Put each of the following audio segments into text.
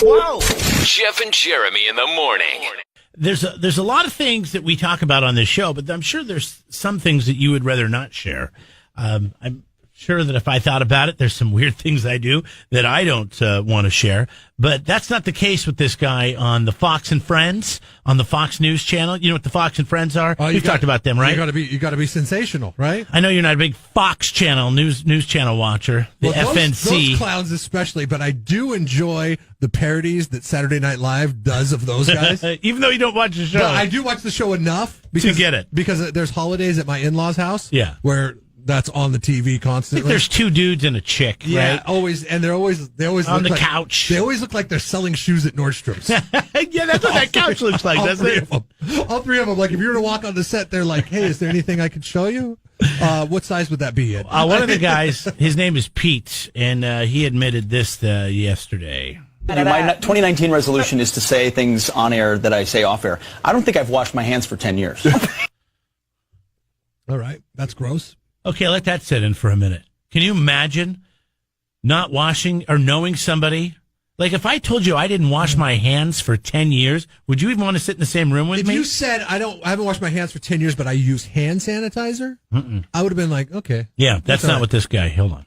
Whoa! Jeff and Jeremy in the morning. There's a lot of things that we talk about on this show, but I'm sure there's some things that you would rather not share. I'm sure that if I thought about it, there's some weird things I do that I don't want to share. But that's not the case with this guy on the Fox and Friends, on the Fox News channel. You know what the Fox and Friends are? We've talked about them, right? You got to be sensational, right? I know you're not a big Fox channel news channel watcher, FNC. Those clowns especially, but I do enjoy the parodies that Saturday Night Live does of those guys. Even though you don't watch the show. But I do watch the show enough to get it. Because there's holidays at my in-laws' house. Yeah. Where that's on the TV constantly. I think there's two dudes and a chick, yeah, right? always, and they always on look the couch. They always look like they're selling shoes at Nordstrom's. Yeah, that's what that couch looks like, doesn't it? All three of them. Like, if you were to walk on the set, they're like, "Hey, is there anything I could show you? What size would that be in?" One of the guys, his name is Pete, and he admitted this yesterday. My 2019 resolution is to say things on air that I say off air. I don't think I've washed my hands for 10 years. All right, that's gross. Okay, let that sit in for a minute. Can you imagine not washing or knowing somebody? Like, if I told you I didn't wash my hands for 10 years, would you even want to sit in the same room with me? If you said, I haven't washed my hands for 10 years, but I use hand sanitizer, I would have been like, okay. Yeah, that's not what this guy, hold on.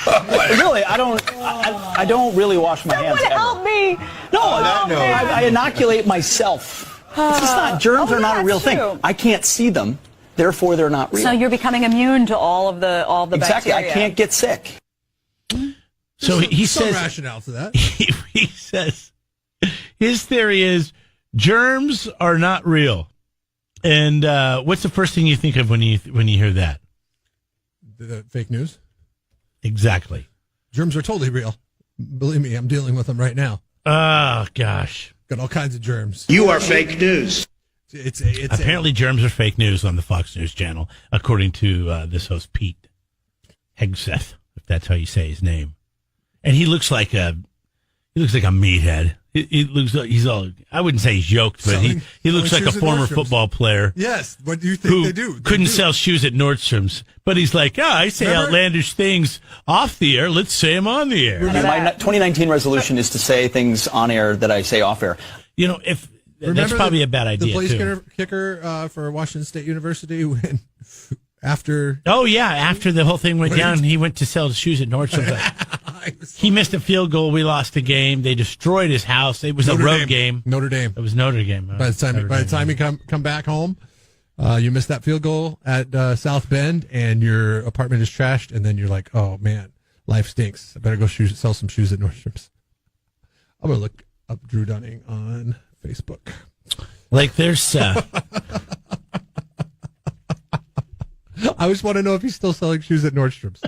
Really, I don't really wash my hands ever. Help me. No, I inoculate myself. It's just not, germs are not a real thing. I can't see them. Therefore, they're not real. So you're becoming immune to all the exactly. bacteria. I can't get sick. So he says some rationale to that. He says his theory is germs are not real. And what's the first thing you think of when you hear that? The fake news. Exactly. Germs are totally real. Believe me, I'm dealing with them right now. Oh gosh, got all kinds of germs. You are fake news. It's apparently germs are fake news on the Fox News channel, according to this host Pete Hegseth, if that's how you say his name. And he looks like a meathead. He looks like he's all. I wouldn't say he's yoked, but he looks like a former football player. Yes, what do you think they do? Couldn't sell shoes at Nordstrom's, but he's like, I say outlandish things off the air. Let's say them on the air. My 2019 resolution is to say things on air that I say off air. You know, that's probably a bad idea. The place kicker for Washington State University when after. Oh yeah, after the whole thing went down, he went to sell the shoes at Nordstrom's. He missed a field goal. We lost the game. They destroyed his house. It was a road game. Notre Dame. It was Notre Dame. By the time you come back home, you missed that field goal at South Bend, and your apartment is trashed. And then you're like, "Oh man, life stinks. I better go sell some shoes at Nordstrom's." I'm gonna look up Drew Dunning on Facebook. Like there's. I just want to know if he's still selling shoes at Nordstrom's.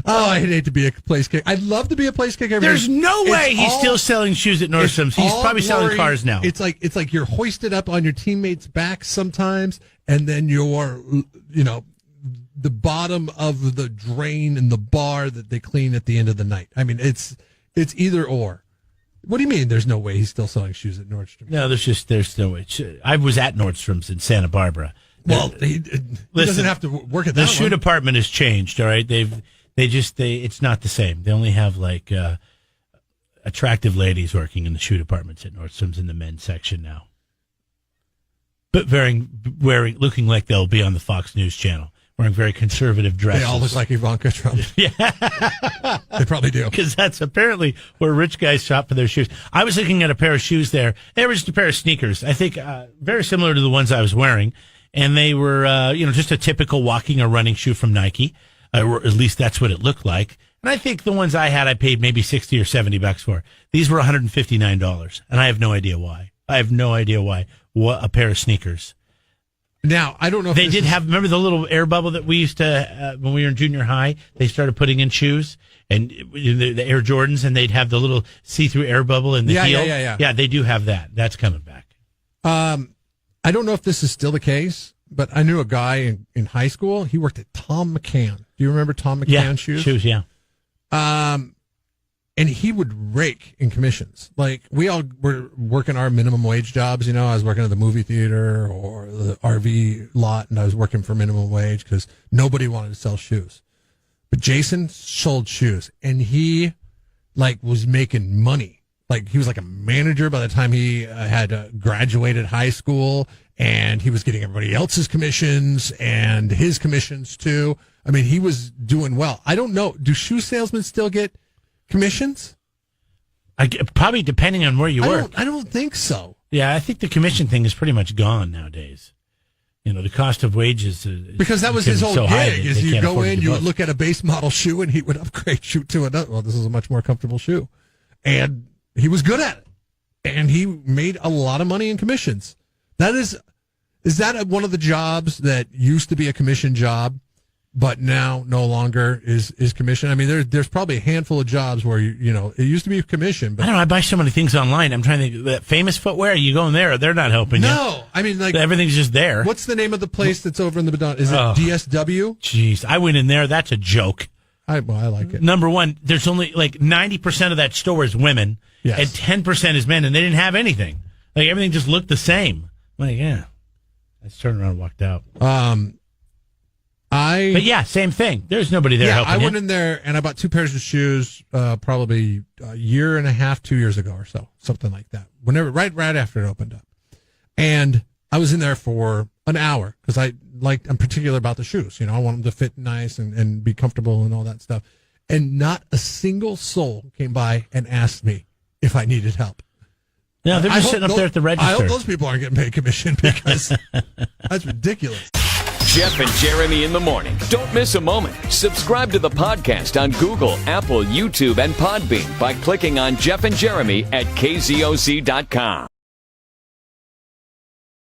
Oh, I'd hate to be a place kicker. I'd love to be a place kicker. There's no way he's still selling shoes at Nordstrom's. He's probably selling cars now. It's like you're hoisted up on your teammates' backs sometimes, and then you're, the bottom of the drain in the bar that they clean at the end of the night. I mean, it's either or. What do you mean there's no way he's still selling shoes at Nordstrom's? No, there's no way. I was at Nordstrom's in Santa Barbara. Well, he doesn't have to work at that. The shoe department has changed, all right? It's not the same. They only have like attractive ladies working in the shoe departments at Nordstrom's in the men's section now. But looking like they'll be on the Fox News channel, wearing very conservative dresses. They all look like Ivanka Trump. Yeah. They probably do. Because that's apparently where rich guys shop for their shoes. I was looking at a pair of shoes there. They were just a pair of sneakers, I think very similar to the ones I was wearing. And they were, just a typical walking or running shoe from Nike. Or at least that's what it looked like. And I think the ones I had, I paid maybe $60 or $70 for. These were $159, and I have no idea why. What a pair of sneakers. Now, I don't know if they did have, remember the little air bubble that we used to, when we were in junior high, they started putting in shoes, and the Air Jordans, and they'd have the little see-through air bubble in the heel. Yeah. Yeah, they do have that. That's coming back. I don't know if this is still the case, but I knew a guy in high school. He worked at Tom McCann. Do you remember Tom McCann shoes? Shoes, yeah. And he would rake in commissions. Like, we all were working our minimum wage jobs. I was working at the movie theater or the RV lot, and I was working for minimum wage because nobody wanted to sell shoes. But Jason sold shoes, and he was making money. Like he was like a manager by the time he had graduated high school, and he was getting everybody else's commissions and his commissions too. I mean, he was doing well. I don't know. Do shoe salesmen still get commissions? Probably depending on where you work. I don't think so. Yeah, I think the commission thing is pretty much gone nowadays. You know, the cost of wages because that was his whole so high gig. that Is they you can't go afford in, to you do would both. look at a base model shoe, and he would upgrade you to another. Well, this is a much more comfortable shoe, and he was good at it, and he made a lot of money in commissions. Is that one of the jobs that used to be a commission job, but now no longer is commission? I mean, there's probably a handful of jobs where you know it used to be commission, but I don't know. I buy so many things online. I'm trying to think. That Famous Footwear, you go in there, they're not helping you. no, I mean like Everything's just there. what's the name of the place that's over in the Badon? Is it Oh. DSW? Jeez, I went in there. That's a joke. I like it. Number one, there's only like 90% of that store is women, Yes. and 10% is men, and they didn't have anything. Like everything just looked the same. I'm like, yeah. I just turned around and walked out. But yeah, same thing. There's nobody there helping I went you. in there and I bought 2 pairs of shoes, probably a year and a half, 2 years ago or so, something like that. Right after it opened up, and I was in there for an hour because I'm particular about the shoes. You know, I want them to fit nice and be comfortable and all that stuff. And not a single soul came by and asked me if I needed help. No, they're I just hope sitting up there at the register. I hope those people aren't getting paid commission because that's ridiculous. Jeff and Jeremy in the morning. Don't miss a moment. Subscribe to the podcast on Google, Apple, YouTube, and Podbean by clicking on Jeff and Jeremy at KZOZ.com.